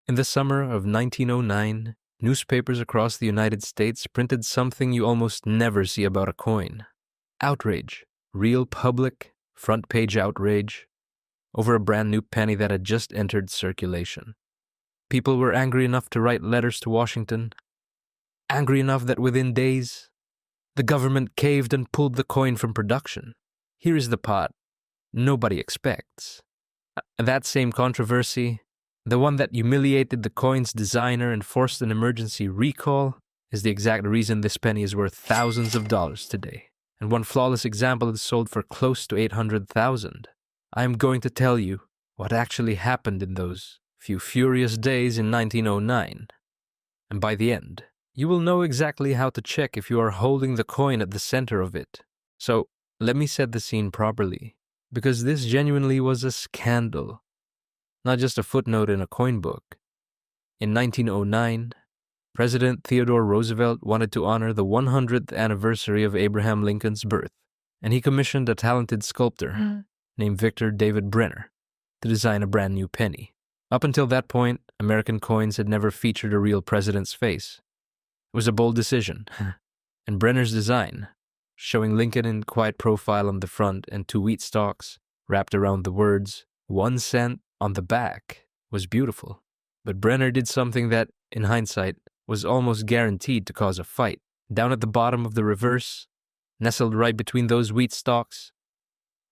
In the summer of 1909, newspapers across the United States printed something you almost never see about a coin. Outrage. Real public, front-page outrage over a brand new penny that had just entered circulation. People were angry enough to write letters to Washington, angry enough that within days, the government caved and pulled the coin from production. Here is the part nobody expects. That same controversy, the one that humiliated the coin's designer and forced an emergency recall, is the exact reason this penny is worth thousands of dollars today. And one flawless example is sold for close to $800,000. I am going to tell you what actually happened in those few furious days in 1909. And by the end, you will know exactly how to check if you are holding the coin at the center of it. So, let me set the scene properly, because this genuinely was a scandal, not just a footnote in a coin book. In 1909, President Theodore Roosevelt wanted to honor the 100th anniversary of Abraham Lincoln's birth, and he commissioned a talented sculptor named Victor David Brenner to design a brand new penny. Up until that point, American coins had never featured a real president's face. It was a bold decision, and Brenner's design, showing Lincoln in quiet profile on the front and 2 wheat stalks wrapped around the words 1 cent on the back, was beautiful. But Brenner did something that, in hindsight, was almost guaranteed to cause a fight. Down at the bottom of the reverse, nestled right between those wheat stalks,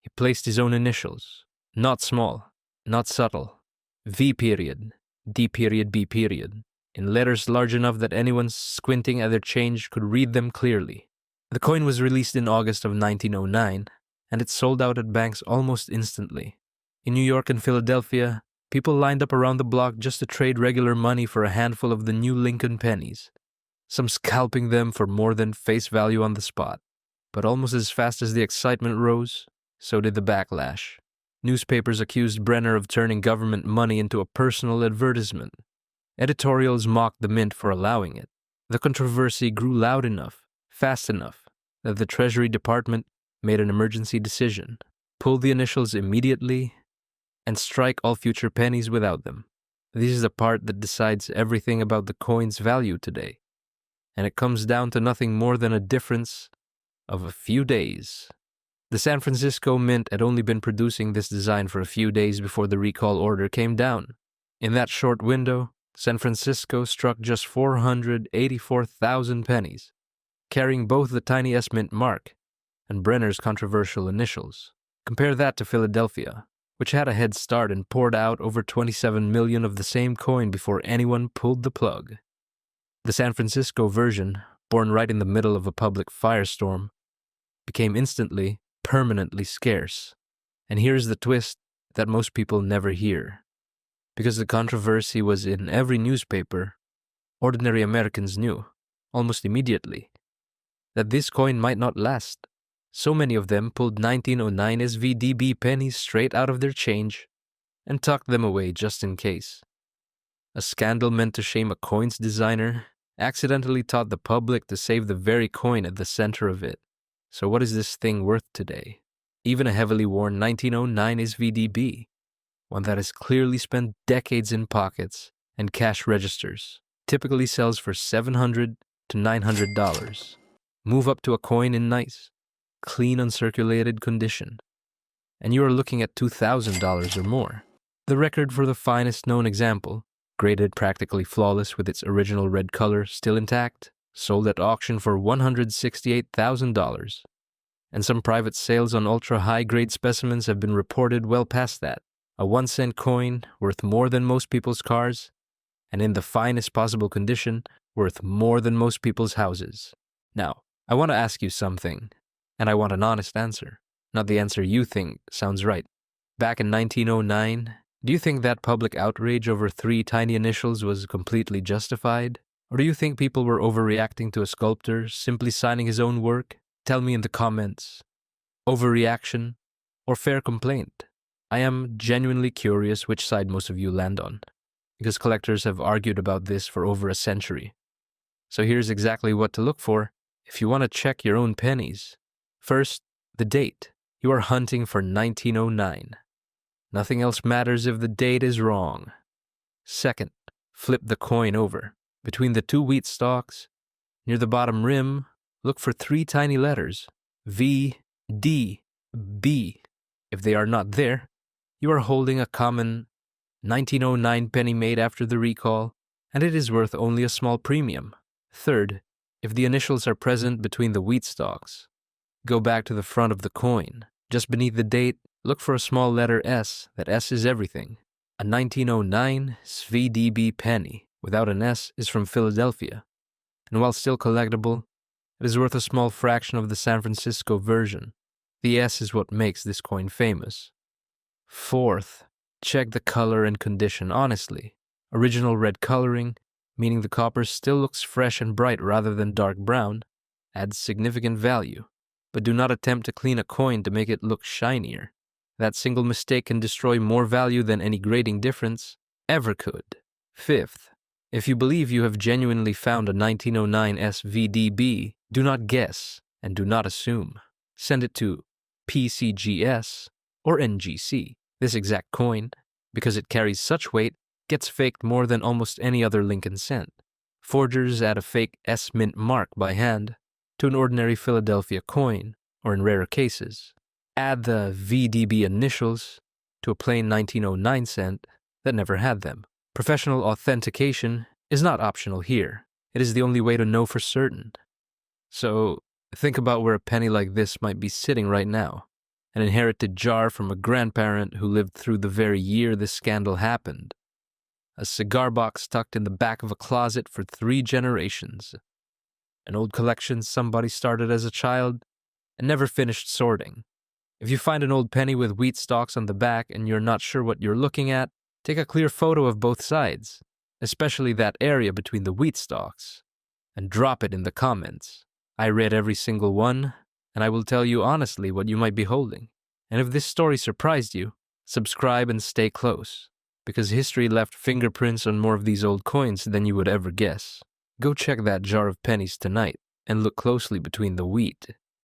he placed his own initials. Not small, not subtle. V period, D period, B period, in letters large enough that anyone squinting at their change could read them clearly. The coin was released in August of 1909, and it sold out at banks almost instantly. In New York and Philadelphia, people lined up around the block just to trade regular money for a handful of the new Lincoln pennies, some scalping them for more than face value on the spot. But almost as fast as the excitement rose, so did the backlash. Newspapers accused Brenner of turning government money into a personal advertisement. Editorials mocked the mint for allowing it. The controversy grew loud enough, fast enough, that the Treasury Department made an emergency decision: pull the initials immediately and strike all future pennies without them. This is the part that decides everything about the coin's value today, and it comes down to nothing more than a difference of a few days. The San Francisco Mint had only been producing this design for a few days before the recall order came down. In that short window, San Francisco struck just 484,000 pennies, carrying both the tiny S mint mark and Brenner's controversial initials. Compare that to Philadelphia, which had a head start and poured out over 27 million of the same coin before anyone pulled the plug. The San Francisco version, born right in the middle of a public firestorm, became instantly, permanently scarce. And here's the twist that most people never hear. Because the controversy was in every newspaper, ordinary Americans knew, almost immediately, that this coin might not last. So many of them pulled 1909's V.D.B. pennies straight out of their change and tucked them away just in case. A scandal meant to shame a coin's designer accidentally taught the public to save the very coin at the center of it. So what is this thing worth today? Even a heavily worn 1909 is V.D.B., one that has clearly spent decades in pockets and cash registers, typically sells for $700 to $900. Move up to a coin in nice, clean, uncirculated condition, and you are looking at $2,000 or more. The record for the finest known example, graded practically flawless with its original red color still intact, sold at auction for $168,000. And some private sales on ultra-high-grade specimens have been reported well past that. A 1-cent coin worth more than most people's cars, and in the finest possible condition, worth more than most people's houses. Now, I want to ask you something, and I want an honest answer, not the answer you think sounds right. Back in 1909, do you think that public outrage over 3 tiny initials was completely justified? Or do you think people were overreacting to a sculptor simply signing his own work? Tell me in the comments. Overreaction or fair complaint? I am genuinely curious which side most of you land on, because collectors have argued about this for over a century. So here's exactly what to look for if you want to check your own pennies. First, the date. You are hunting for 1909. Nothing else matters if the date is wrong. Second, Flip the coin over. Between the two wheat stalks, near the bottom rim, look for 3 tiny letters, V.D.B. If they are not there, you are holding a common 1909 penny made after the recall, and it is worth only a small premium. Third, if the initials are present between the wheat stalks, go back to the front of the coin. Just beneath the date, look for a small letter S. That S is everything. A 1909 V.D.B. penny without an S is from Philadelphia, and while still collectible, it is worth a small fraction of the San Francisco version. The S is what makes this coin famous. Fourth, check the color and condition honestly. Original red coloring, meaning the copper still looks fresh and bright rather than dark brown, adds significant value. But do not attempt to clean a coin to make it look shinier. That single mistake can destroy more value than any grading difference ever could. Fifth, if you believe you have genuinely found a 1909 SVDB, do not guess and do not assume. Send it to PCGS or NGC. This exact coin, because it carries such weight, gets faked more than almost any other Lincoln cent. Forgers add a fake S mint mark by hand to an ordinary Philadelphia coin, or in rarer cases, add the VDB initials to a plain 1909 cent that never had them. Professional authentication is not optional here. It is the only way to know for certain. So, think about where a penny like this might be sitting right now. An inherited jar from a grandparent who lived through the very year this scandal happened. A cigar box tucked in the back of a closet for 3 generations. An old collection somebody started as a child and never finished sorting. If you find an old penny with wheat stalks on the back and you're not sure what you're looking at, take a clear photo of both sides, especially that area between the wheat stalks, and drop it in the comments. I read every single one, and I will tell you honestly what you might be holding. And if this story surprised you, subscribe and stay close, because history left fingerprints on more of these old coins than you would ever guess. Go check that jar of pennies tonight and look closely between the wheat.